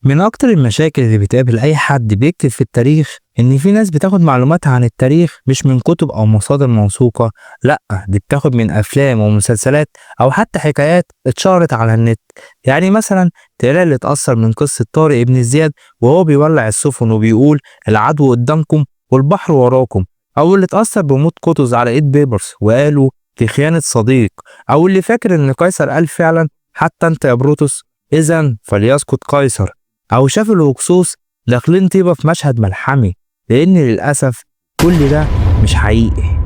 من أكتر المشاكل اللي بتقابل أي حد بيكتب في التاريخ إن في ناس بتاخد معلوماتها عن التاريخ مش من كتب أو مصادر موثوقة، لأ دي بتاخد من أفلام ومسلسلات أو حتى حكايات اتشهرت على النت. يعني مثلا تلاقي اللي اتأثر من قصة طارق بن زياد وهو بيولع السفن وبيقول العدو قدامكم والبحر وراكم، أو اللي اتأثر بموت قطز على إيد بيبرس وقالوا في خيانة صديق، أو اللي فاكر إن قيصر قال فعلا حتى أنت يا بروتوس إذا فليسقط قيصر، أو شاف الهكسوس داخلين طيبة في مشهد ملحمي، لأن للأسف كل ده مش حقيقي.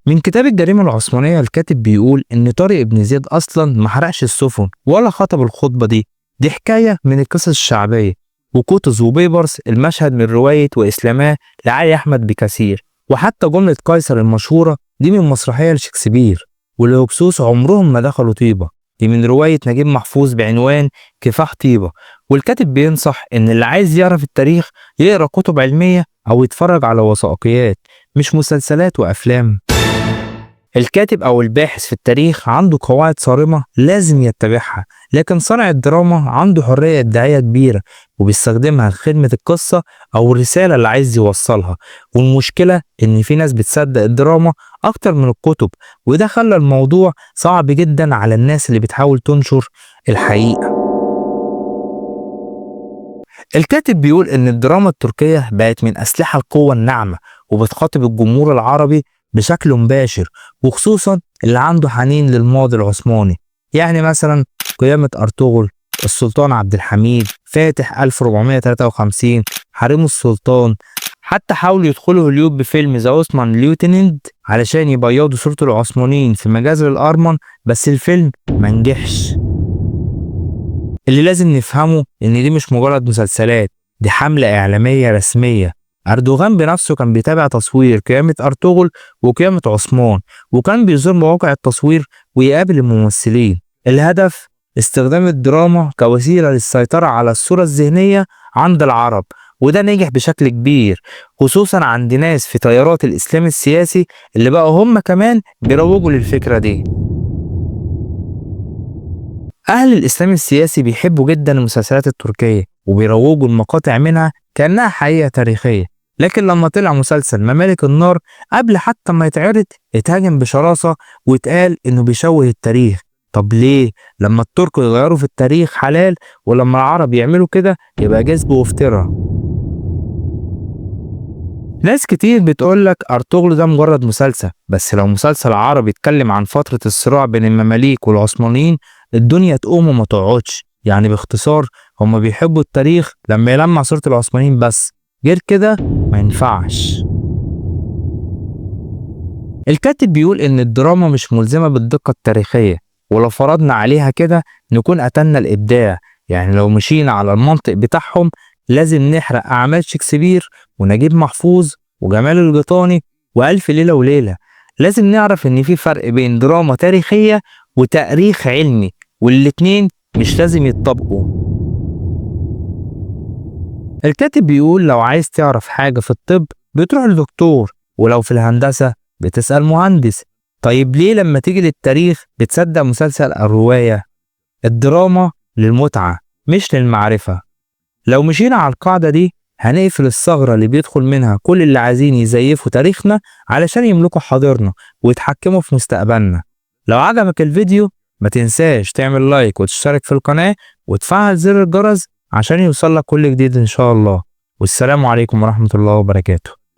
من كتاب الجريمة العثمانية الكاتب بيقول إن طارق بن زياد أصلا ما حرقش السفن ولا خطب الخطبة دي حكاية من القصص الشعبية، وقطز وبيبرس المشهد من رواية وإسلاماه لعلي أحمد بكثير، وحتى جملة قيصر المشهورة دي من مسرحية لشكسبير، والهكسوس عمرهم ما دخلوا طيبة دي من رواية نجيب محفوظ بعنوان كفاح طيبة. والكاتب بينصح إن اللي عايز يعرف التاريخ يقرأ كتب علمية أو يتفرج على وثائقيات مش مسلسلات وأفلام. الكاتب أو الباحث في التاريخ عنده قواعد صارمة لازم يتبعها، لكن صانع الدراما عنده حرية إبداعية كبيرة وبيستخدمها لخدمة القصة أو الرسالة اللي عايز يوصلها. والمشكلة إن في ناس بتصدق الدراما أكتر من الكتب، وده خلى الموضوع صعب جدا على الناس اللي بتحاول تنشر الحقيقة. الكاتب بيقول إن الدراما التركية بقت من أسلحة القوة الناعمة وبتخاطب الجمهور العربي بشكل مباشر، وخصوصا اللي عنده حنين للماضي العثماني. يعني مثلا قيامة أرطغرل، السلطان عبد الحميد، فاتح 1453، حريم السلطان. حتى حاولوا يدخلوا هوليود بفيلم ذا اوسمان ليوتيننت علشان يبيضوا صورة العثمانيين في مجازر الأرمن، بس الفيلم منجحش. اللي لازم نفهمه إن دي مش مجرد مسلسلات، دي حملة إعلامية رسمية. أردوغان بنفسه كان بيتابع تصوير قيامة أرطغرل وقيامة عثمان، وكان بيزور مواقع التصوير ويقابل الممثلين. الهدف استخدام الدراما كوسيلة للسيطرة على الصورة الذهنية عند العرب، وده نجح بشكل كبير خصوصا عند ناس في تيارات الإسلام السياسي اللي بقوا هم كمان بيروجوا للفكرة دي. أهل الإسلام السياسي بيحبوا جدا المسلسلات التركية وبيروجوا المقاطع منها كأنها حقيقة تاريخية، لكن لما طلع مسلسل ممالك النار قبل حتى ما يتعرض اتهاجم بشراسة واتقال إنه بيشوه التاريخ. طب ليه؟ لما الترك يغيروا في التاريخ حلال، ولما العرب يعملوا كده يبقى كذب وافتراء. ناس كتير بتقولك أرطغرل ده مجرد مسلسل، بس لو مسلسل عربي اتكلم عن فترة الصراع بين المماليك والعثمانيين الدنيا تقوم وما تقعدش. يعني باختصار هما بيحبوا التاريخ لما يلمع صورة العثمانيين بس، غير كده ما ينفعش. الكاتب بيقول إن الدراما مش ملزمة بالدقة التاريخية، ولو فرضنا عليها كده نكون قتلنا الإبداع. يعني لو مشينا على المنطق بتاعهم لازم نحرق أعمال شكسبير ونجيب محفوظ وجمال الغيطاني وألف ليلة وليلة. لازم نعرف إن في فرق بين دراما تاريخية وتاريخ علمي، والاتنين مش لازم يتطابقوا. الكاتب بيقول لو عايز تعرف حاجة في الطب بتروح لدكتور، ولو في الهندسة بتسأل مهندس. طيب ليه لما تيجي للتاريخ بتصدق مسلسل أو رواية؟ الدراما للمتعة مش للمعرفة. لو مشينا على القاعدة دي هنقفل الثغرة اللي بيدخل منها كل اللي عايزين يزيفوا تاريخنا علشان يملكوا حاضرنا ويتحكموا في مستقبلنا. لو عجبك الفيديو ما تنساش تعمل لايك وتشترك في القناة وتفعل زر الجرس عشان يوصلك كل جديد إن شاء الله. والسلام عليكم ورحمة الله وبركاته.